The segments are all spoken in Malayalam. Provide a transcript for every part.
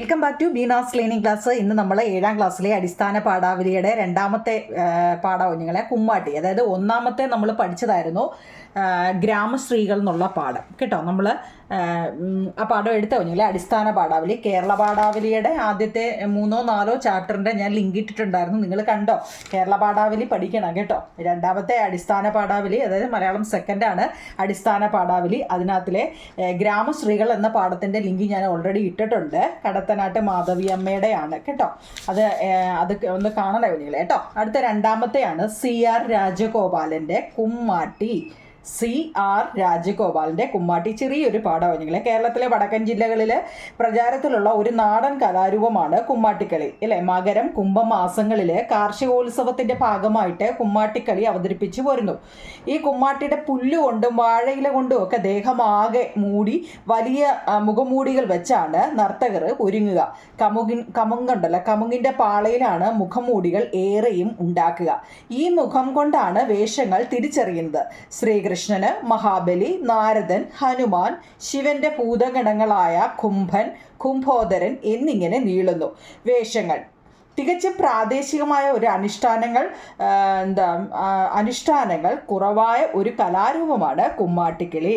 Welcome back to Beena's learning class. ഇന്ന് നമ്മൾ 7ാം ക്ലാസ്സിലെ അടിസ്ഥാന പാഠാവലിയുടെ രണ്ടാമത്തെ പാഠം കുമ്മാട്ടി. അതായത് ഒന്നാമത്തെ നമ്മൾ പഠിച്ചതായിരുന്നു ഗ്രാമശ്രീകൾ എന്നുള്ള പാഠം കേട്ടോ. നമ്മൾ ആ പാഠം എടുത്ത കുഞ്ഞുങ്ങളെ അടിസ്ഥാന പാഠാവലി, കേരള പാഠാവലിയുടെ ആദ്യത്തെ 3ഓ 4ഓ ചാപ്റ്ററിൻ്റെ ഞാൻ ലിങ്ക് ഇട്ടിട്ടുണ്ടായിരുന്നു. നിങ്ങൾ കണ്ടോ? കേരള പാഠാവലി പഠിക്കണം കേട്ടോ. രണ്ടാമത്തെ അടിസ്ഥാന പാഠാവലി, അതായത് മലയാളം സെക്കൻഡാണ് അടിസ്ഥാന പാഠാവലി. അതിനകത്തിലെ ഗ്രാമശ്രീകൾ എന്ന പാഠത്തിൻ്റെ ലിങ്ക് ഞാൻ ഓൾറെഡി ഇട്ടിട്ടുണ്ട്. കടത്തനാട്ട് മാധവിയമ്മയുടെയാണ് കേട്ടോ. അത് ഒന്ന് കാണണേ കുഞ്ഞുങ്ങളെ കേട്ടോ. അടുത്ത രണ്ടാമത്തെയാണ് CR രാജഗോപാലൻ്റെ കുമ്മാട്ടി. CR രാജഗോപാലിൻ്റെ കുമ്മാട്ടി. ചെറിയൊരു പാഠം കുഞ്ഞുങ്ങളെ. കേരളത്തിലെ വടക്കൻ ജില്ലകളിൽ പ്രചാരത്തിലുള്ള ഒരു നാടൻ കലാരൂപമാണ് കുമ്മാട്ടിക്കളി അല്ലേ. മകരം കുംഭമാസങ്ങളിൽ കാർഷികോത്സവത്തിൻ്റെ ഭാഗമായിട്ട് കുമ്മാട്ടിക്കളി അവതരിപ്പിച്ചു പോരുന്നു. ഈ കുമ്മാട്ടിയുടെ പുല്ലുകൊണ്ടും വാഴയില കൊണ്ടും ഒക്കെ ദേഹമാകെ മൂടി വലിയ മുഖമൂടികൾ വെച്ചാണ് നർത്തകർ ഒരുങ്ങുക. കമുങ്ങിൻ്റെ പാളയിലാണ് മുഖമൂടികൾ ഏറെയും ഉണ്ടാക്കുക. ഈ മുഖം കൊണ്ടാണ് വേഷങ്ങൾ തിരിച്ചറിയുന്നത്. ശ്രീകൃഷ്ണന് മഹാബലി, നാരദൻ, ഹനുമാൻ, ശിവന്റെ ഭൂതഗണങ്ങളായ കുംഭൻ, കുംഭോദരൻ എന്നിങ്ങനെ നീളുന്നു വേഷങ്ങൾ. തികച്ചും പ്രാദേശികമായ ഒരു അനുഷ്ഠാനങ്ങൾ കുറവായ ഒരു കലാരൂപമാണ് കുമ്മാട്ടിക്കളി.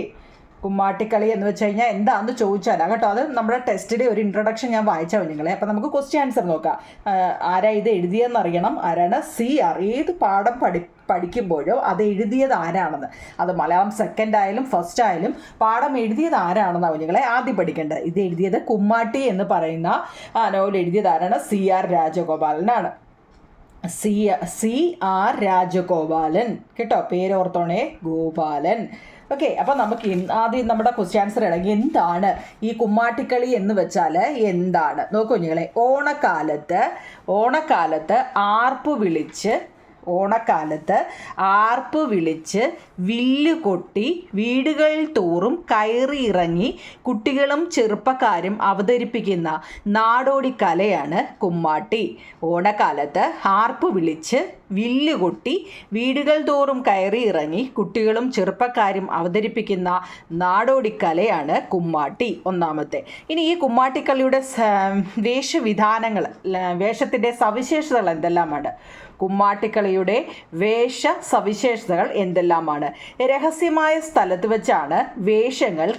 കുമ്മാട്ടിക്കളി എന്ന് വെച്ച് കഴിഞ്ഞാൽ എന്താണെന്ന് ചോദിച്ചാലാണ് കേട്ടോ. അത് നമ്മുടെ ടെസ്റ്റിലെ ഒരു ഇൻട്രൊഡക്ഷൻ ഞാൻ വായിച്ചാൽ നിങ്ങളെ. അപ്പോൾ നമുക്ക് ക്വസ്റ്റ്യൻ ആൻസർ നോക്കാം. ആരാ ഇത് എഴുതിയെന്നറിയണം. ആരാണ്? CR. ഏത് പാഠം പഠിക്കുമ്പോഴോ അത് എഴുതിയത് ആരാണെന്ന്, അത് മലയാളം സെക്കൻഡ് ആയാലും ഫസ്റ്റ് ആയാലും പാഠം എഴുതിയത് ആരാണെന്നാണ് കുഞ്ഞുങ്ങളെ ആദ്യം പഠിക്കേണ്ടത്. ഇത് എഴുതിയത് കുമ്മാട്ടി എന്ന് പറയുന്ന നോവൽ എഴുതിയത് ആരാണ്? CR രാജഗോപാലനാണ്. CR രാജഗോപാലൻ കേട്ടോ. പേരോർത്തോണേ, ഗോപാലൻ. ഓക്കെ, അപ്പോൾ നമുക്ക് ആദ്യം നമ്മുടെ ക്വസ്റ്റ്യൻ ആൻസർ ഇടങ്ങി. എന്താണ് ഈ കുമ്മാട്ടിക്കളി എന്ന് വെച്ചാൽ എന്താണ് നോക്കൂ കുഞ്ഞുങ്ങളെ. ഓണക്കാലത്ത് ആർപ്പ് വിളിച്ച് വില്ല് കൊട്ടി വീടുകൾ തോറും കയറിയിറങ്ങി കുട്ടികളും ചെറുപ്പക്കാരും അവതരിപ്പിക്കുന്ന നാടോടിക്കലയാണ് കുമ്മാട്ടി. ഓണക്കാലത്ത് ആർപ്പ് വിളിച്ച് വില്ല് കൊട്ടി വീടുകൾ തോറും കയറിയിറങ്ങി കുട്ടികളും ചെറുപ്പക്കാരും അവതരിപ്പിക്കുന്ന നാടോടിക്കലയാണ് കുമ്മാട്ടി. ഒന്നാമത്തെ. ഇനി ഈ കുമ്മാട്ടിക്കളിയുടെ വേഷവിധാനങ്ങൾ, വേഷത്തിൻ്റെ സവിശേഷതകൾ എന്തെല്ലാമാണ്? കുമ്മാട്ടിക്കളിയുടെ വേഷ സവിശേഷതകൾ എന്തെല്ലാമാണ്? രഹസ്യമായ സ്ഥലത്ത് വെച്ചാണ് വേഷങ്ങൾ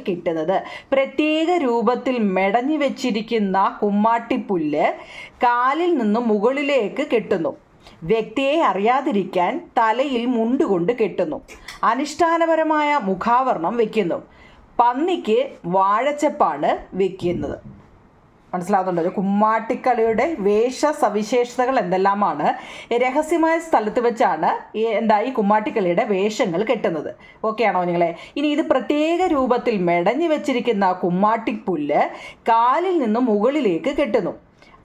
കിട്ടുന്നത്. പ്രത്യേക രൂപത്തിൽ മെടഞ്ഞു വെച്ചിരിക്കുന്ന കുമ്മാട്ടിപ്പുല്ല് കാലിൽ നിന്നും മുകളിലേക്ക് കെട്ടുന്നു. വ്യക്തിയെ അറിയാതിരിക്കാൻ തലയിൽ മുണ്ടുകൊണ്ട് കെട്ടുന്നു. അനുഷ്ഠാനപരമായ മുഖാവരണം വയ്ക്കുന്നു. പന്നിക്ക് വാഴച്ചപ്പാണ് വയ്ക്കുന്നത്. മനസ്സിലാകുന്നുണ്ടോ? കുമ്മാട്ടിക്കളിയുടെ വേഷ സവിശേഷതകൾ എന്തെല്ലാമാണ്? രഹസ്യമായ സ്ഥലത്ത് വെച്ചാണ് ഈ കുമ്മാട്ടിക്കളിയുടെ വേഷങ്ങൾ കെട്ടുന്നത്. ഓക്കെ ആണോ നിങ്ങളെ? ഇനി ഇത് പ്രത്യേക രൂപത്തിൽ മെടഞ്ഞു വെച്ചിരിക്കുന്ന കുമ്മാട്ടിപ്പുല്ല് കാലിൽ നിന്നും മുകളിലേക്ക് കെട്ടുന്നു.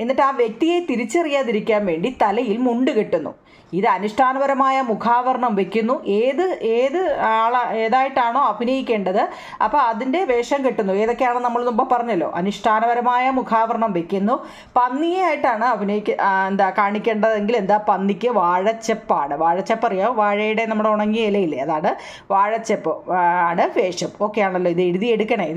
എന്നിട്ട് ആ വ്യക്തിയെ തിരിച്ചറിയാതിരിക്കാൻ വേണ്ടി തലയിൽ മുണ്ട് കെട്ടുന്നു. ഇത് അനുഷ്ഠാനപരമായ മുഖാവരണം വയ്ക്കുന്നു. ഏതായിട്ടാണോ അഭിനയിക്കേണ്ടത് അപ്പോൾ അതിൻ്റെ വേഷം കെട്ടുന്നു. ഏതൊക്കെയാണെന്ന് നമ്മൾ മുമ്പ് പറഞ്ഞല്ലോ. അനുഷ്ഠാനപരമായ മുഖാവരണം വയ്ക്കുന്നു. പന്നിയെ ആയിട്ടാണ് കാണിക്കേണ്ടതെങ്കിൽ പന്നിക്ക് വാഴച്ചപ്പാണ്. വാഴച്ചപ്പ് അറിയാം, വാഴയുടെ നമ്മുടെ ഉണങ്ങിയ ഇലയില്ലേ, അതാണ് വാഴച്ചപ്പ് ആണ് വേഷം. ഓക്കെ ആണല്ലോ? ഇത് എഴുതിയെടുക്കണേ.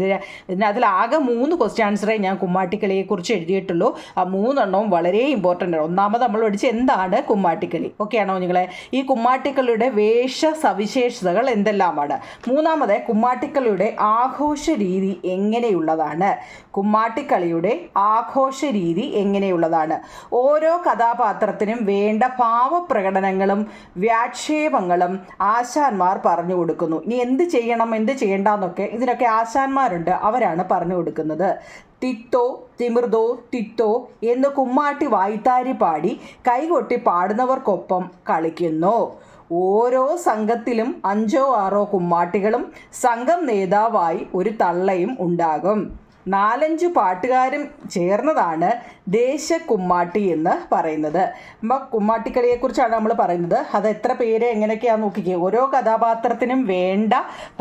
അതിലാകെ 3 ക്വസ്റ്റ്യൻ ആൻസറേ ഞാൻ കുമ്മാട്ടിക്കളിയെക്കുറിച്ച് എഴുതിയിട്ടുള്ളൂ. ആ 3 എണ്ണവും വളരെ ഇമ്പോർട്ടൻ്റ് ആണ്. ഒന്നാമത് നമ്മൾ പഠിച്ച് എന്താണ് കുമ്മാട്ടിക്കളി. ഓക്കെ ആണോ നിങ്ങളെ? ഈ കുമ്മാട്ടിക്കളിയുടെ വേഷ സവിശേഷതകൾ എന്തെല്ലാമാണ്? മൂന്നാമത്, കുമ്മാട്ടിക്കളിയുടെ ആഘോഷ രീതി എങ്ങനെയുള്ളതാണ്? ഓരോ കഥാപാത്രത്തിനും വേണ്ട ഭാവപ്രകടനങ്ങളും വ്യാക്ഷേപങ്ങളും ആശാന്മാർ പറഞ്ഞു കൊടുക്കുന്നു. ഇനി എന്ത് ചെയ്യണം എന്ത് ചെയ്യേണ്ടെന്നൊക്കെ ഇതിനൊക്കെ ആശാന്മാരുണ്ട്, അവരാണ് പറഞ്ഞു കൊടുക്കുന്നത്. തിത്തോ തിമിർതോ തിത്തോ എന്ന് കുമ്മാട്ടി വായ്ത്താരി പാടി കൈകൊട്ടി പാടുന്നവർക്കൊപ്പം കളിക്കുന്നു. ഓരോ സംഘത്തിലും 5ഓ 6ഓ കുമ്മാട്ടികളും സംഘം നേതാവായി ഒരു തള്ളയും ഉണ്ടാകും. 4-5 പാട്ടുകാരും ചേർന്നതാണ് ദേശക്കുമ്മാട്ടി എന്ന് പറയുന്നത്. അപ്പം കുമ്മാട്ടിക്കളിയെക്കുറിച്ചാണ് നമ്മൾ പറയുന്നത്. അത് എത്ര പേര് എങ്ങനെയൊക്കെയാണെന്ന് നോക്കിക്കേ. ഓരോ കഥാപാത്രത്തിനും വേണ്ട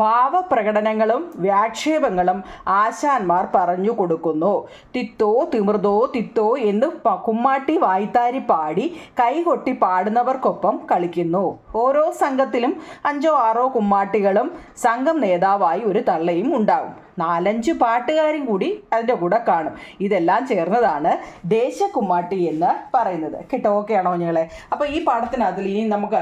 ഭാവപ്രകടനങ്ങളും വ്യാക്ഷേപങ്ങളും ആശാന്മാർ പറഞ്ഞു കൊടുക്കുന്നു. തിത്തോ തിമിർതോ തിത്തോ എന്ന് കുമ്മാട്ടി വായ്ത്താരി പാടി കൈകൊട്ടി പാടുന്നവർക്കൊപ്പം കളിക്കുന്നു. ഓരോ സംഘത്തിലും 5-6 കുമ്മാട്ടികളും സംഘം നേതാവായി ഒരു തള്ളയും ഉണ്ടാകും. 4-5 പാട്ടുകാരും കൂടി അതിൻ്റെ കൂടെ കാണും. ഇതെല്ലാം ചേർന്നതാണ് ദേശക്കുമ്മാട്ടി എന്ന് പറയുന്നത്. കേട്ടോ, ഓക്കെ ആണോ നിങ്ങളെ? അപ്പോൾ ഈ പാഠത്തിനകത്തിൽ ഇനി നമുക്ക്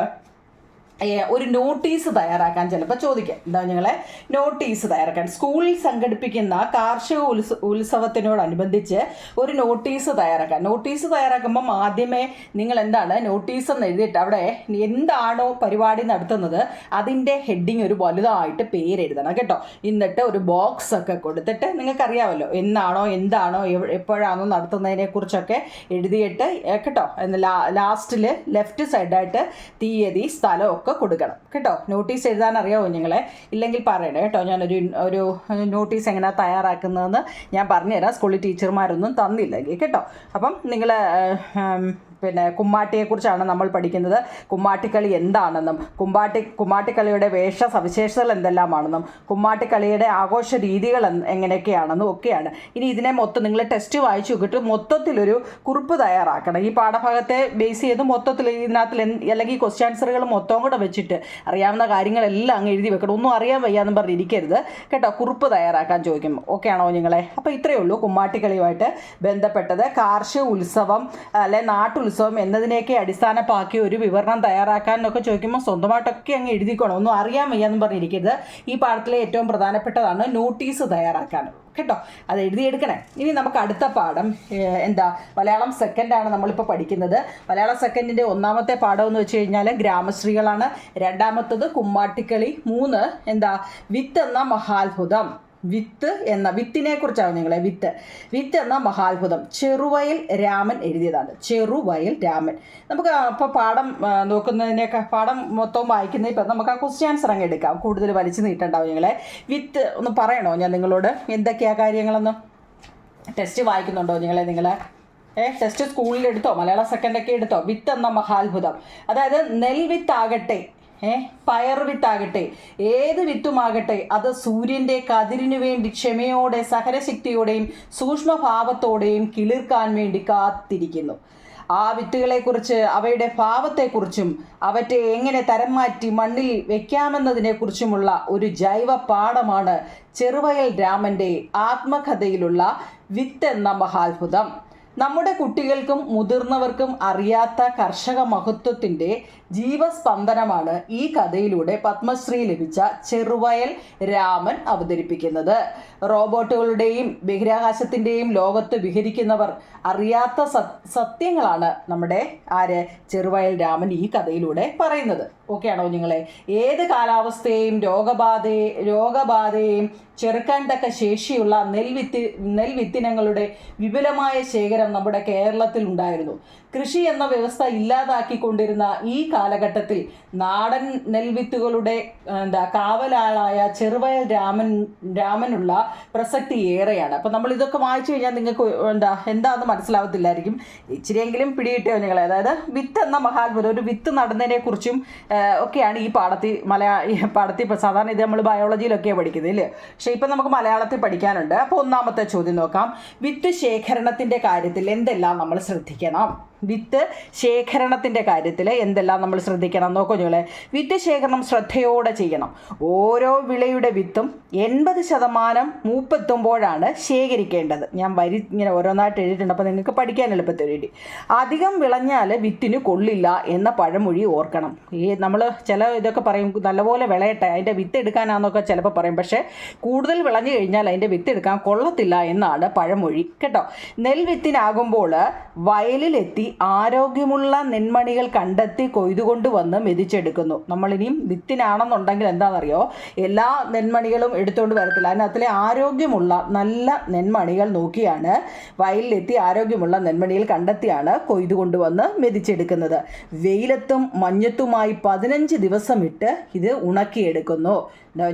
ഒരു നോട്ടീസ് തയ്യാറാക്കാൻ ചിലപ്പോൾ ചോദിക്കാം. എന്താ നിങ്ങളെ നോട്ടീസ് തയ്യാറാക്കാൻ സ്കൂളിൽ സംഘടിപ്പിക്കുന്ന കാർഷിക ഉത്സവത്തിനോടനുബന്ധിച്ച് ഒരു നോട്ടീസ് തയ്യാറാക്കാൻ. നോട്ടീസ് തയ്യാറാക്കുമ്പം ആദ്യമേ നിങ്ങൾ എന്താണ് നോട്ടീസ് എന്ന് എഴുതിയിട്ട് അവിടെ എന്താണോ പരിപാടി നടത്തുന്നത് അതിൻ്റെ ഹെഡിങ് ഒരു വലുതായിട്ട് പേരെഴുതണം കേട്ടോ. എന്നിട്ട് ഒരു ബോക്സ് ഒക്കെ കൊടുത്തിട്ട് നിങ്ങൾക്കറിയാമല്ലോ എന്താണോ എപ്പോഴാണോ നടത്തുന്നതിനെക്കുറിച്ചൊക്കെ എഴുതിയിട്ട് കേട്ടോ. ലാസ്റ്റിൽ ലെഫ്റ്റ് സൈഡായിട്ട് തീയതി സ്ഥലമൊക്കെ കൊടുക്കണം കേട്ടോ. നോട്ടീസ് എഴുതാൻ അറിയാമോ നിങ്ങളെ? ഇല്ലെങ്കിൽ പറയണേ കേട്ടോ. ഞാനൊരു നോട്ടീസ് എങ്ങനെയാണ് തയ്യാറാക്കുന്നതെന്ന് ഞാൻ പറഞ്ഞുതരാം. സ്കൂളിൽ ടീച്ചർമാരൊന്നും തന്നില്ലെങ്കിൽ കേട്ടോ. അപ്പം നിങ്ങൾ പിന്നെ കുമ്മാട്ടിയെക്കുറിച്ചാണ് നമ്മൾ പഠിക്കുന്നത്. കുമ്മാട്ടിക്കളി എന്താണെന്നും കുമ്മാട്ടിക്കളിയുടെ വേഷ സവിശേഷതകൾ എന്തെല്ലാമാണെന്നും കുമ്മാട്ടിക്കളിയുടെ ആഘോഷ രീതികൾ എങ്ങനെയൊക്കെയാണെന്നും ഒക്കെയാണ്. ഇനി ഇതിനെ മൊത്തം നിങ്ങൾ ടെസ്റ്റ് വായിച്ചു നോക്കിയിട്ട് മൊത്തത്തിലൊരു കുറിപ്പ് തയ്യാറാക്കണം. ഈ പാഠഭാഗത്തെ ബേസ് ചെയ്ത് മൊത്തത്തിൽ ഇതിനകത്തിൽ അല്ലെങ്കിൽ ക്വസ്റ്റ്യൻ ആൻസറുകൾ മൊത്തം കൂടെ വെച്ചിട്ട് അറിയാവുന്ന കാര്യങ്ങളെല്ലാം അങ്ങ് എഴുതി വെക്കണം. ഒന്നും അറിയാൻ വയ്യാന്നും പറഞ്ഞിരിക്കരുത് കേട്ടോ. കുറിപ്പ് തയ്യാറാക്കാൻ ചോദിക്കും. ഓക്കെ ആണോ നിങ്ങളെ? അപ്പോൾ ഇത്രയേ ഉള്ളൂ കുമ്മാട്ടിക്കളിയുമായിട്ട് ബന്ധപ്പെട്ടത്. കാർഷിക ഉത്സവം അല്ലെ നാട്ടുത്സവം എന്നതിനെയൊക്കെ അടിസ്ഥാനമാക്കി ഒരു വിവരണം തയ്യാറാക്കാനൊക്കെ ചോദിക്കുമ്പോൾ സ്വന്തമായിട്ടൊക്കെ അങ്ങ് എഴുതിക്കണം. ഒന്നും അറിയാൻ വയ്യാന്നും പറഞ്ഞിരിക്കരുത്. ഈ പാഠത്തിലെ ഏറ്റവും പ്രധാനപ്പെട്ടതാണ് നോട്ടീസ് തയ്യാറാക്കാൻ കേട്ടോ. അത് എഴുതിയെടുക്കണേ. ഇനി നമുക്ക് അടുത്ത പാഠം മലയാളം സെക്കൻഡാണ് നമ്മളിപ്പോൾ പഠിക്കുന്നത്. മലയാളം സെക്കൻഡിൻ്റെ ഒന്നാമത്തെ പാഠം എന്ന് വെച്ച് കഴിഞ്ഞാൽ ഗ്രാമശ്രീകളാണ്. രണ്ടാമത്തത് കുമ്മാട്ടിക്കളി. 3 വിത്ത് എന്ന മഹാത്ഭുതം. വിത്തിനെ കുറിച്ചാണ് നിങ്ങളെ. വിത്ത് എന്ന മഹാത്ഭുതം ചെറുവയൽ രാമൻ എഴുതിയതാണ്. ചെറുവയൽ രാമൻ. നമുക്ക് ഇപ്പോൾ പാഠം നോക്കുന്നതിനേക്കാൾ പാഠം മൊത്തം വായിക്കുന്നതിൽ ഇപ്പം നമുക്ക് ആ ക്വസ്റ്റ്യൻ ആൻസർ അങ്ങ് എടുക്കാം. കൂടുതൽ വലിച്ചു നീട്ടുണ്ടാവും നിങ്ങളെ. വിത്ത് ഒന്ന് പറയണോ ഞാൻ നിങ്ങളോട് എന്തൊക്കെയാണ് കാര്യങ്ങളെന്ന്? ടെസ്റ്റ് വായിക്കുന്നുണ്ടോ നിങ്ങൾ? ടെസ്റ്റ് സ്കൂളിൽ എടുത്തോ? മലയാളം സെക്കൻഡൊക്കെ എടുത്തോ? വിത്ത് എന്ന മഹാത്ഭുതം. അതായത് നെൽവിത്താകട്ടെ പയർ വിത്താകട്ടെ ഏത് വിത്തുമാകട്ടെ അത് സൂര്യൻ്റെ കതിരിനു വേണ്ടി ക്ഷമയോടെ സഹനശക്തിയോടെയും സൂക്ഷ്മഭാവത്തോടെയും കിളിർക്കാൻ വേണ്ടി കാത്തിരിക്കുന്നു. ആ വിത്തുകളെക്കുറിച്ച് അവയുടെ ഭാവത്തെക്കുറിച്ചും അവറ്റെ എങ്ങനെ തരം മാറ്റി മണ്ണിൽ വയ്ക്കാമെന്നതിനെക്കുറിച്ചുമുള്ള ഒരു ജൈവ പാഠമാണ് ചെറുവയൽ രാമൻ്റെ ആത്മകഥയിലുള്ള വിത്ത് എന്ന മഹാത്ഭുതം. നമ്മുടെ കുട്ടികൾക്കും മുതിർന്നവർക്കും അറിയാത്ത കർഷക മഹത്വത്തിൻ്റെ ജീവസ്പന്ദനമാണ് ഈ കഥയിലൂടെ പത്മശ്രീ ലഭിച്ച ചെറുവയൽ രാമൻ അവതരിപ്പിക്കുന്നത്. റോബോട്ടുകളുടെയും ബഹിരാകാശത്തിൻ്റെയും ലോകത്ത് വിഹരിക്കുന്നവർ അറിയാത്ത സത്യങ്ങളാണ് നമ്മുടെ ചെറുവയൽ രാമൻ ഈ കഥയിലൂടെ പറയുന്നത്. ഓക്കെ ആണോ നിങ്ങളെ? ഏത് കാലാവസ്ഥയെയും രോഗബാധയെയും ചെറുക്കാൻ തക്ക ശേഷിയുള്ള നെൽവിത്തിനങ്ങളുടെ വിപുലമായ ശേഖരം നമ്മുടെ കേരളത്തിൽ ഉണ്ടായിരുന്നു. കൃഷി എന്ന വ്യവസ്ഥ ഇല്ലാതാക്കിക്കൊണ്ടിരുന്ന ഈ കാലഘട്ടത്തിൽ നാടൻ നെൽവിത്തുകളുടെ കാവലാളായ ചെറുവയൽ രാമനുള്ള പ്രസക്തി ഏറെയാണ്. അപ്പം നമ്മൾ ഇതൊക്കെ വായിച്ചു കഴിഞ്ഞാൽ നിങ്ങൾക്ക് എന്താണെന്ന് മനസ്സിലാവത്തില്ലായിരിക്കും. ഇച്ചിരിയെങ്കിലും പിടികിട്ടിയോ നിങ്ങളെ? അതായത് വിത്ത് എന്ന മഹാത്ഭുതം, ഒരു വിത്ത് നടുന്നതിനെക്കുറിച്ചും ഒക്കെയാണ് ഈ പാഠത്തിൽ സാധാരണ ഇത് നമ്മൾ ബയോളജിയിലൊക്കെയാണ് പഠിക്കുന്നത് ഇല്ലേ? പക്ഷേ ഇപ്പം നമുക്ക് മലയാളത്തിൽ പഠിക്കാനുണ്ട്. അപ്പോൾ ഒന്നാമത്തെ ചോദ്യം നോക്കാം. വിത്ത് ശേഖരണത്തിൻ്റെ കാര്യത്തിൽ എന്തെല്ലാം നമ്മൾ ശ്രദ്ധിക്കണം? വിത്ത് ശേഖരണത്തിൻ്റെ കാര്യത്തിൽ എന്തെല്ലാം നമ്മൾ ശ്രദ്ധിക്കണം നോക്കൂ നിങ്ങളെ. വിത്ത് ശേഖരണം ശ്രദ്ധയോടെ ചെയ്യണം. ഓരോ വിളയുടെ വിത്തും 80% മൂപ്പെത്തുമ്പോഴാണ് ശേഖരിക്കേണ്ടത്. ഞാൻ ഇങ്ങനെ ഓരോന്നായിട്ട് എഴുതിയിട്ടുണ്ട്, അപ്പോൾ നിങ്ങൾക്ക് പഠിക്കാൻ എളുപ്പത്തിൽ വേണ്ടി. അധികം വിളഞ്ഞാൽ വിത്തിന് കൊള്ളില്ല എന്ന പഴമൊഴി ഓർക്കണം. നമ്മൾ ചില ഇതൊക്കെ പറയും നല്ലപോലെ വിളയട്ടെ അതിൻ്റെ വിത്ത് എടുക്കാനാണെന്നൊക്കെ ചിലപ്പോൾ പറയും. പക്ഷേ കൂടുതൽ വിളഞ്ഞു കഴിഞ്ഞാൽ അതിൻ്റെ വിത്ത് എടുക്കാൻ കൊള്ളത്തില്ല എന്നാണ് പഴമൊഴി കേട്ടോ. നെൽവിത്തിനാകുമ്പോൾ വയലിലെത്തി ആരോഗ്യമുള്ള നെന്മണികൾ കണ്ടെത്തി കൊയ്തുകൊണ്ട് വന്ന് മെതിച്ചെടുക്കുന്നു. നമ്മളിനിയും വിത്തിനാണെന്നുണ്ടെങ്കിൽ എന്താണെന്നറിയോ, എല്ലാ നെന്മണികളും എടുത്തുകൊണ്ട് വരത്തില്ല. അതിനകത്തിലെ ആരോഗ്യമുള്ള നല്ല നെന്മണികൾ നോക്കിയാണ് വയലിലെത്തി ആരോഗ്യമുള്ള നെന്മണികൾ കണ്ടെത്തിയാണ് കൊയ്തുകൊണ്ട് വന്ന് മെതിച്ചെടുക്കുന്നത്. വെയിലത്തും മഞ്ഞത്തുമായി 15 ദിവസം ഇട്ട് ഇത് ഉണക്കിയെടുക്കുന്നു.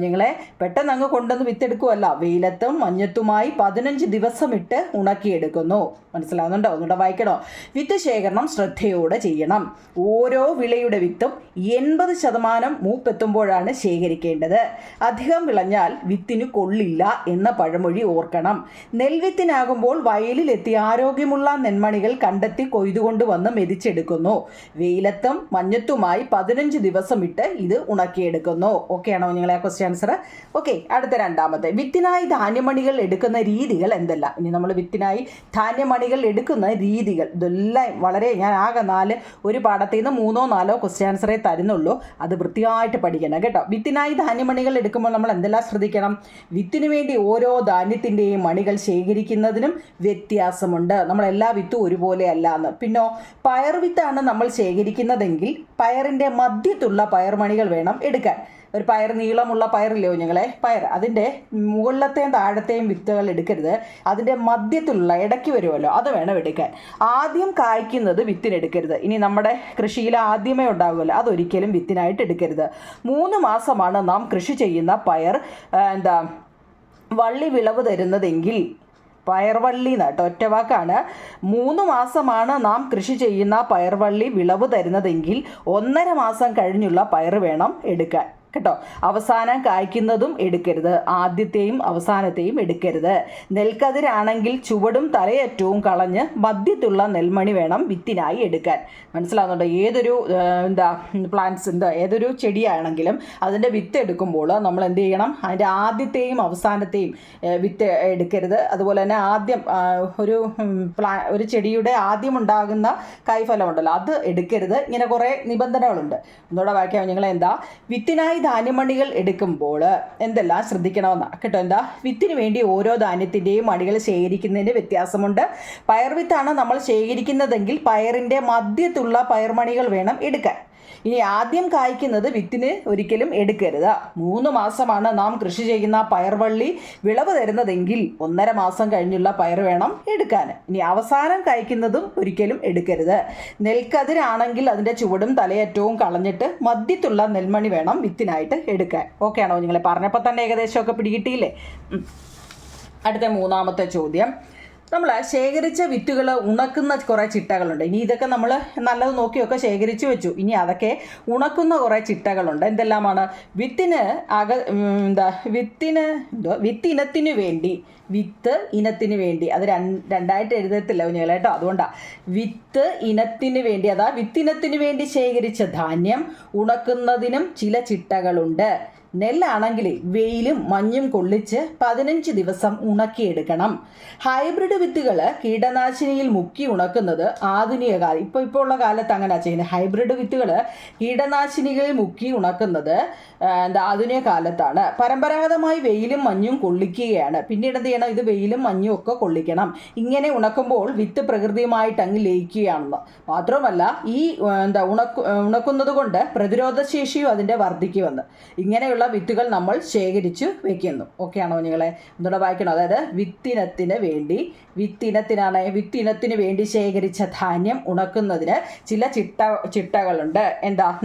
ഞങ്ങളെ പെട്ടെന്ന് അങ്ങ് കൊണ്ടുവന്ന് വിത്തെടുക്കുമല്ല, വെയിലത്തും മഞ്ഞത്തുമായി 15 ദിവസം ഇട്ട് ഉണക്കിയെടുക്കുന്നു. മനസ്സിലാവുന്നുണ്ടോ? ഒന്നുകൂടെ വായിക്കണോ? വിത്ത് ശേഖരണം ശ്രദ്ധയോടെ ചെയ്യണം. ഓരോ വിളയുടെ വിത്തും 80% മൂപ്പെത്തുമ്പോഴാണ് ശേഖരിക്കേണ്ടത്. അധികം വിളഞ്ഞാൽ വിത്തിന് കൊള്ളില്ല എന്ന പഴമൊഴി ഓർക്കണം. നെൽവിത്തിനാകുമ്പോൾ വയലിലെത്തി ആരോഗ്യമുള്ള നെന്മണികൾ കണ്ടെത്തി കൊയ്തുകൊണ്ട് വന്ന് മെതിച്ചെടുക്കുന്നു. വെയിലത്തും മഞ്ഞത്തുമായി 15 ദിവസം ഇട്ട് ഇത് ഉണക്കിയെടുക്കുന്നു. ഓക്കെ ആണോ നിങ്ങളെ ക്വസ്റ്റ്യൻ ആൻസർ? ഓക്കെ. അടുത്ത രണ്ടാമത്തെ, വിത്തിനായി ധാന്യമണികൾ എടുക്കുന്ന രീതികൾ എന്തെല്ലാം? ഇനി നമ്മൾ വിത്തിനായി ധാന്യമണികൾ എടുക്കുന്ന രീതികൾ ഇതെല്ലാം വളരെ, ഞാൻ ആകെ 4 ഒരു പാഠത്തിൽ നിന്ന് 3-4 ക്വസ്റ്റ്യൻ ആൻസറേ തരുന്നുള്ളൂ. അത് വൃത്തിയായിട്ട് പഠിക്കണം കേട്ടോ. വിത്തിനായി ധാന്യമണികൾ എടുക്കുമ്പോൾ നമ്മൾ എന്തെല്ലാം ശ്രദ്ധിക്കണം? വിത്തിന് വേണ്ടി ഓരോ ധാന്യത്തിൻ്റെയും മണികൾ ശേഖരിക്കുന്നതിനും വ്യത്യാസമുണ്ട്. നമ്മളെല്ലാ വിത്തും ഒരുപോലെ അല്ല എന്ന്. പിന്നോ പയർ വിത്താണ് നമ്മൾ ശേഖരിക്കുന്നതെങ്കിൽ പയറിൻ്റെ മധ്യത്തുള്ള പയർമണികൾ വേണം എടുക്കാൻ. ഒരു പയർ, നീളമുള്ള പയറില്ലേ കുഞ്ഞുങ്ങളെ, പയർ, അതിൻ്റെ മുകളിലത്തെയും താഴത്തെയും വിത്തുകൾ എടുക്കരുത്. അതിൻ്റെ മധ്യത്തിലുള്ള ഇടയ്ക്ക് വരുമല്ലോ, അത് വേണം എടുക്കാൻ. ആദ്യം കായ്ക്കുന്നത് വിത്തിനെടുക്കരുത്. ഇനി നമ്മുടെ കൃഷിയിൽ ആദ്യമേ ഉണ്ടാകുമല്ലോ, അതൊരിക്കലും വിത്തിനായിട്ട് എടുക്കരുത്. 3 മാസമാണ് നാം കൃഷി ചെയ്യുന്ന പയർ വള്ളി വിളവ് തരുന്നതെങ്കിൽ, പയർവള്ളി എന്നാട്ടോ, ഒറ്റ വാക്കാണ്. 3 മാസമാണ് നാം കൃഷി ചെയ്യുന്ന പയർവള്ളി വിളവ് തരുന്നതെങ്കിൽ 1.5 മാസം കഴിഞ്ഞുള്ള പയർ വേണം എടുക്കാൻ കേട്ടോ. അവസാനം കായ്ക്കുന്നതും എടുക്കരുത്, ആദ്യത്തെയും അവസാനത്തെയും എടുക്കരുത്. നെൽക്കതിരാണെങ്കിൽ ചുവടും തലയറ്റവും കളഞ്ഞ് മധ്യത്തുള്ള നെൽമണി വേണം വിത്തിനായി എടുക്കാൻ. മനസ്സിലാവുന്നുണ്ടോ? ഏതൊരു പ്ലാന്റ്സ് ഏതൊരു ചെടിയാണെങ്കിലും അതിൻ്റെ വിത്ത് എടുക്കുമ്പോൾ നമ്മൾ എന്ത് ചെയ്യണം? അതിൻ്റെ ആദ്യത്തെയും അവസാനത്തെയും വിത്ത് എടുക്കരുത്. അതുപോലെ തന്നെ ആദ്യം ഒരു ചെടിയുടെ ആദ്യം ഉണ്ടാകുന്ന കായ്ഫലം ഉണ്ടല്ലോ, അത് എടുക്കരുത്. ഇങ്ങനെ കുറേ നിബന്ധനകളുണ്ട്. ഒന്നുകൂടെ വായിക്കാം നിങ്ങളെ. വിത്തിനായി ധാന്യമണികൾ എടുക്കുമ്പോൾ എന്തെല്ലാം ശ്രദ്ധിക്കണമെന്നാണ് കേട്ടോ. വിത്തിന് വേണ്ടി ഓരോ ധാന്യത്തിൻ്റെയും മണികൾ ശേഖരിക്കുന്നതിന് വ്യത്യാസമുണ്ട്. പയർ വിത്താണ് നമ്മൾ ശേഖരിക്കുന്നതെങ്കിൽ പയറിൻ്റെ മധ്യത്തുള്ള പയർമണികൾ വേണം എടുക്കാൻ. ഇനി ആദ്യം കായ്ക്കുന്നത് വിത്തിന് ഒരിക്കലും എടുക്കരുത്. 3 മാസമാണ് നാം കൃഷി ചെയ്യുന്ന പയർവള്ളി വിളവ് തരുന്നതെങ്കിൽ 1.5 മാസം കഴിഞ്ഞുള്ള പയർ വേണം എടുക്കാൻ. ഇനി അവസാനം കായ്ക്കുന്നതും ഒരിക്കലും എടുക്കരുത്. നെൽക്കതിരാണെങ്കിൽ അതിൻ്റെ ചുവടും തലയറ്റവും കളഞ്ഞിട്ട് മധ്യത്തുള്ള നെൽമണി വേണം വിത്തിനായിട്ട് എടുക്കാൻ. ഓക്കെ ആണോ? നിങ്ങളെ പറഞ്ഞപ്പോൾ തന്നെ ഏകദേശമൊക്കെ പിടികിട്ടിയില്ലേ? അടുത്ത 3ാമത്തെ ചോദ്യം, നമ്മൾ ശേഖരിച്ച വിത്തുകൾ ഉണക്കുന്ന കുറേ ചിട്ടകളുണ്ട്. ഇനി ഇതൊക്കെ നമ്മൾ നല്ലത് നോക്കിയൊക്കെ ശേഖരിച്ചു വെച്ചു. ഇനി അതൊക്കെ ഉണക്കുന്ന കുറേ ചിട്ടകളുണ്ട്. എന്തെല്ലാമാണ്? വിത്തിനത്തിന് വേണ്ടി, വിത്ത് ഇനത്തിന് വേണ്ടി, അത് രണ്ടായിട്ട് എഴുതത്തില്ല കുഞ്ഞുങ്ങളെ കേട്ടോ. അതുകൊണ്ടാണ് വിത്ത് ഇനത്തിന് വേണ്ടി, വിത്തിനത്തിന് വേണ്ടി ശേഖരിച്ച ധാന്യം ഉണക്കുന്നതിനും ചില ചിട്ടകളുണ്ട്. നെല്ലാണെങ്കിൽ വെയിലും മഞ്ഞും കൊള്ളിച്ച് 15 ദിവസം ഉണക്കിയെടുക്കണം. ഹൈബ്രിഡ് വിത്തുകൾ കീടനാശിനിയിൽ മുക്കി ഉണക്കുന്നത് ആധുനിക കാലം, ഇപ്പോൾ ഉള്ള കാലത്ത് അങ്ങനെ ചെയ്യുന്നത്. ഹൈബ്രിഡ് വിത്തുകൾ കീടനാശിനികളിൽ മുക്കി ഉണക്കുന്നത് ആധുനിക കാലത്താണ്. പരമ്പരാഗതമായി വെയിലും മഞ്ഞും കൊള്ളിക്കുകയാണ്. പിന്നീട് എന്ത് ചെയ്യണം? ഇത് വെയിലും മഞ്ഞും ഒക്കെ കൊള്ളിക്കണം. ഇങ്ങനെ ഉണക്കുമ്പോൾ വിത്ത് പ്രകൃതിയുമായിട്ട് അങ്ങ് ലയിക്കുകയാണെന്ന്. മാത്രമല്ല ഈ ഉണക്കുന്നത് കൊണ്ട് പ്രതിരോധശേഷിയും അതിൻ്റെ വർദ്ധിക്കുമെന്ന്. ഇങ്ങനെയുള്ള വിത്തുകൾ നമ്മൾ ശേഖരിച്ചു വെക്കുന്നു. ഓക്കെ ആണോ നിങ്ങളെ? ഒന്നുകൂടെ വായിക്കണം. അതായത് വിത്തിനത്തിന് വേണ്ടി ശേഖരിച്ച ധാന്യം ഉണക്കുന്നതിന് ചില ചിട്ടകളുണ്ട്.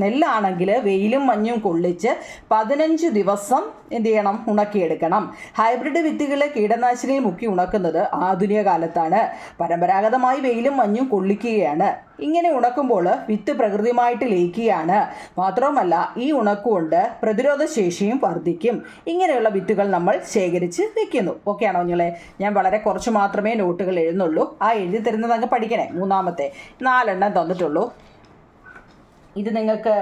നെല്ലാണെങ്കിൽ വെയിലും മഞ്ഞും കൊള്ളിച്ച് 15 ദിവസം എന്ത് ചെയ്യണം? ഉണക്കിയെടുക്കണം. ഹൈബ്രിഡ് വിത്തുകൾ കീടനാശിനിയിൽ മുക്കി ഉണക്കുന്നത് ആധുനിക കാലത്താണ്. പരമ്പരാഗതമായി വെയിലും മഞ്ഞും കൊള്ളിക്കുകയാണ്. ഇങ്ങനെ ഉണക്കുമ്പോൾ വിത്ത് പ്രകൃതിയുമായിട്ട് ലയിക്കുകയാണ്. മാത്രവുമല്ല ഈ ഉണക്കുകൊണ്ട് പ്രതിരോധശേഷിയും വർദ്ധിക്കും. ഇങ്ങനെയുള്ള വിത്തുകൾ നമ്മൾ ശേഖരിച്ച് വെക്കുന്നു. ഓക്കെ ആണോ നിങ്ങളെ? ഞാൻ വളരെ കുറച്ച് മാത്രമേ നോട്ടുകൾ എഴുതുന്നുള്ളൂ. ആ എഴുതി തരുന്നത് അങ്ങ് പഠിക്കണേ. 3ാമത്തെ 4 എണ്ണം തന്നിട്ടുള്ളൂ. ഇത് നിങ്ങൾക്ക്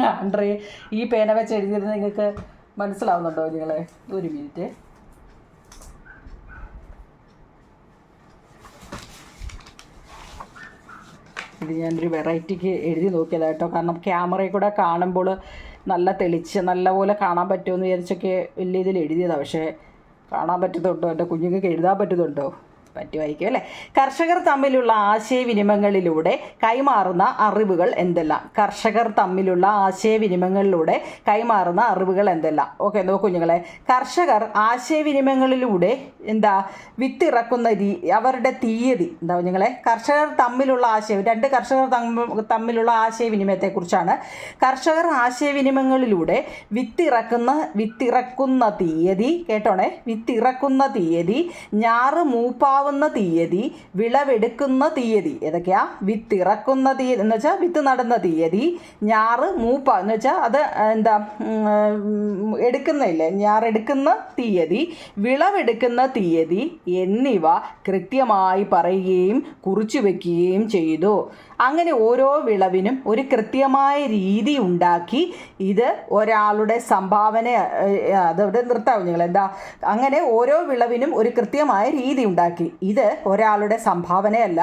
ആൻഡ്രേ ഈ പേന വെച്ച് എഴുതിയത് നിങ്ങൾക്ക് മനസ്സിലാവുന്നുണ്ടോ നിങ്ങളെ? ഒരു മിനിറ്റ്. ഇത് ഞാനൊരു വെറൈറ്റിക്ക് എഴുതി നോക്കിയതാണ് കേട്ടോ. കാരണം ക്യാമറയിൽ കൂടെ കാണുമ്പോൾ നല്ല തെളിച്ച് നല്ലപോലെ കാണാൻ പറ്റുമെന്ന് വിചാരിച്ചൊക്കെ വലിയ ഇതിൽ എഴുതിയതാണ്. പക്ഷേ കാണാൻ പറ്റുന്നുണ്ടോ? എൻ്റെ കുഞ്ഞുങ്ങൾക്ക് എഴുതാൻ പറ്റുന്നുണ്ടോ? പറ്റുമായിരിക്കും അല്ലേ. കർഷകർ തമ്മിലുള്ള ആശയവിനിമയങ്ങളിലൂടെ കൈമാറുന്ന അറിവുകൾ എന്തെല്ലാം? കർഷകർ തമ്മിലുള്ള ആശയവിനിമയങ്ങളിലൂടെ കൈമാറുന്ന അറിവുകൾ എന്തെല്ലാം? ഓക്കെ, നോക്കൂ കുഞ്ഞുങ്ങളെ. കർഷകർ ആശയവിനിമയങ്ങളിലൂടെ എന്താ വിത്തിറക്കുന്ന അവരുടെ തീയതി എന്താ കുഞ്ഞുങ്ങളെ? കർഷകർ തമ്മിലുള്ള രണ്ട് കർഷകർ തമ്മിലുള്ള ആശയവിനിമയത്തെക്കുറിച്ചാണ്. കർഷകർ ആശയവിനിമയങ്ങളിലൂടെ വിത്തിറക്കുന്ന തീയതി, കേട്ടോണേ, വിത്തിറക്കുന്ന തീയതി, ഞാറ് മൂപ്പാവുന്ന തീയതി, വിളവെടുക്കുന്ന തീയതി. ഏതൊക്കെയാ? വിത്തിറക്കുന്ന തീയതി എന്ന് വെച്ചാൽ വിത്ത് നടുന്ന തീയതി, ഞാറ് എന്ന് വെച്ചാൽ അത് എന്താ എടുക്കുന്നില്ലേ, ഞാറെടുക്കുന്ന തീയതി, വിളവെടുക്കുന്ന തീയതി എന്നിവ കൃത്യമായി പറയുകയും കുറിച്ചു വയ്ക്കുകയും ചെയ്തു. അങ്ങനെ ഓരോ വിളവിനും ഒരു കൃത്യമായ രീതി ഉണ്ടാക്കി ഇത് ഒരാളുടെ സംഭാവന, അതവിടെ നിർത്താവും നിങ്ങൾ. എന്താ അങ്ങനെ ഓരോ വിളവിനും ഒരു കൃത്യമായ രീതി ഉണ്ടാക്കി ഇത് ഒരാളുടെ സംഭാവനയല്ല,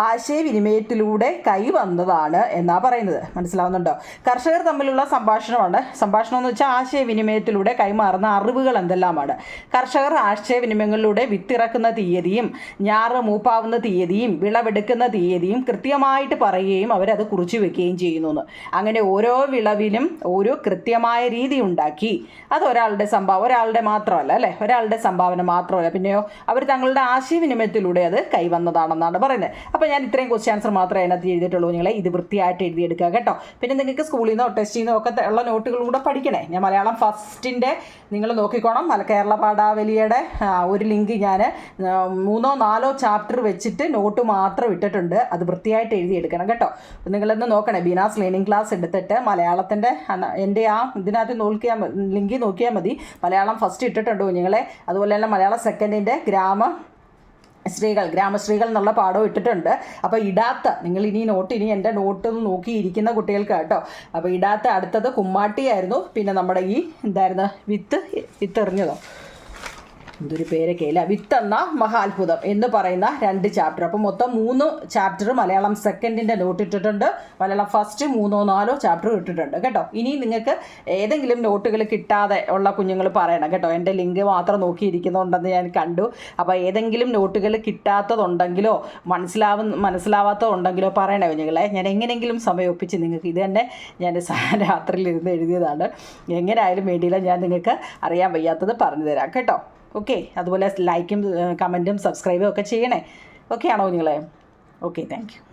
ആശയവിനിമയത്തിലൂടെ കൈവന്നതാണ് എന്നാ പറയുന്നത്. മനസ്സിലാവുന്നുണ്ടോ? കർഷകർ തമ്മിലുള്ള സംഭാഷണമാണ്. സംഭാഷണം എന്ന് വെച്ചാൽ ആശയവിനിമയത്തിലൂടെ കൈമാറുന്ന അറിവുകൾ എന്തെല്ലാമാണ്? കർഷകർ ആശയവിനിമയങ്ങളിലൂടെ വിത്തിറക്കുന്ന തീയതിയും ഞാറ് മൂപ്പാവുന്ന തീയതിയും വിളവെടുക്കുന്ന തീയതിയും കൃത്യമായിട്ട് പറയുകയും അവരത് കുറിച്ചു വെക്കുകയും ചെയ്യുന്നു. അങ്ങനെ ഓരോ വിളവിനും ഒരു കൃത്യമായ രീതി ഉണ്ടാക്കി അത് ഒരാളുടെ മാത്രമല്ല അല്ലേ, ഒരാളുടെ സംഭാവന മാത്രമല്ല, പിന്നെയോ അവർ തങ്ങളുടെ ആശയവിനിമയത്തിലൂടെ അത് കൈവന്നതാണെന്നാണ് പറയുന്നത്. അപ്പോൾ ഞാൻ ഇത്രയും ക്വസ്റ്റ്യൻ ആൻസർ മാത്രമേ അതിനകത്ത് എഴുതിയിട്ടുള്ളൂ. നിങ്ങളെ ഇത് വൃത്തിയായിട്ട് എഴുതിയെടുക്കുക കേട്ടോ. പിന്നെ നിങ്ങൾക്ക് സ്കൂളിൽ നിന്നോ ടെസ്റ്റിൽ നിന്നോ ഒക്കെ ഉള്ള നോട്ടുകളും കൂടെ പഠിക്കണേ. ഞാൻ മലയാളം ഫസ്റ്റിൻ്റെ നിങ്ങൾ നോക്കിക്കോണം. കേരള പാഠാവലിയുടെ ഒരു ലിങ്ക് ഞാൻ 3 or 4 ചാപ്റ്റർ വെച്ചിട്ട് നോട്ട് മാത്രം ഇട്ടിട്ടുണ്ട്. അത് വൃത്തിയായിട്ട് എഴുതിയെടുക്കണം കേട്ടോ. നിങ്ങളൊന്ന് നോക്കണേ. ബീനാസ് ലേണിംഗ് ക്ലാസ് എടുത്തിട്ട് മലയാളത്തിൻ്റെ എൻ്റെ ഇതിനകത്ത് ലിങ്കിൽ നോക്കിയാൽ മതി. മലയാളം ഫസ്റ്റ് ഇട്ടിട്ടുണ്ട് കുഞ്ഞുങ്ങളെ. അതുപോലെ തന്നെ മലയാളം സെക്കൻഡിൻ്റെ ഗ്രാമശ്രീകൾ എന്നുള്ള പാഠവും ഇട്ടിട്ടുണ്ട്. അപ്പോൾ നിങ്ങൾ ഇനി എൻ്റെ നോട്ട് നോക്കിയിരിക്കുന്ന കുട്ടികൾക്ക് കേട്ടോ. അപ്പോൾ അടുത്തത് കുമ്മാട്ടിയായിരുന്നു. പിന്നെ നമ്മുടെ ഈ എന്തായിരുന്നു വിത്തെറിഞ്ഞതോ എന്തൊരു പേരൊക്കെ ഇല്ല, വിത്തെന്ന മഹാത്ഭുതം എന്ന് പറയുന്ന 2 ചാപ്റ്റർ. അപ്പോൾ മൊത്തം 3 ചാപ്റ്റർ മലയാളം സെക്കൻഡിൻ്റെ നോട്ട് ഇട്ടിട്ടുണ്ട്. മലയാളം ഫസ്റ്റ് 3 or 4 ചാപ്റ്റർ ഇട്ടിട്ടുണ്ട് കേട്ടോ. ഇനി നിങ്ങൾക്ക് ഏതെങ്കിലും നോട്ടുകൾ കിട്ടാതെ ഉള്ള കുഞ്ഞുങ്ങൾ പറയണം കേട്ടോ. എൻ്റെ ലിങ്ക് മാത്രം നോക്കിയിരിക്കുന്നുണ്ടെന്ന് ഞാൻ കണ്ടു. അപ്പോൾ ഏതെങ്കിലും നോട്ടുകൾ കിട്ടാത്തതുണ്ടെങ്കിലോ മനസ്സിലാവാത്തതുണ്ടെങ്കിലോ പറയണേ കുഞ്ഞുങ്ങളെ. ഞാൻ എങ്ങനെയെങ്കിലും സമയം ഒപ്പിച്ച് നിങ്ങൾക്ക് ഇത് തന്നെ ഞാൻ രാത്രിയിലിരുന്ന് എഴുതിയതാണ്. എങ്ങനെ ആയാലും വേണ്ടിയില്ല, ഞാൻ നിങ്ങൾക്ക് അറിയാൻ വയ്യാത്തത് പറഞ്ഞു തരാം കേട്ടോ. ഓക്കെ, അതുപോലെ ലൈക്കും കമൻറ്റും സബ്സ്ക്രൈബും ഒക്കെ ചെയ്യണേ. ഓക്കെ ആണോ കുഞ്ഞുങ്ങളെ? Okay, thank you.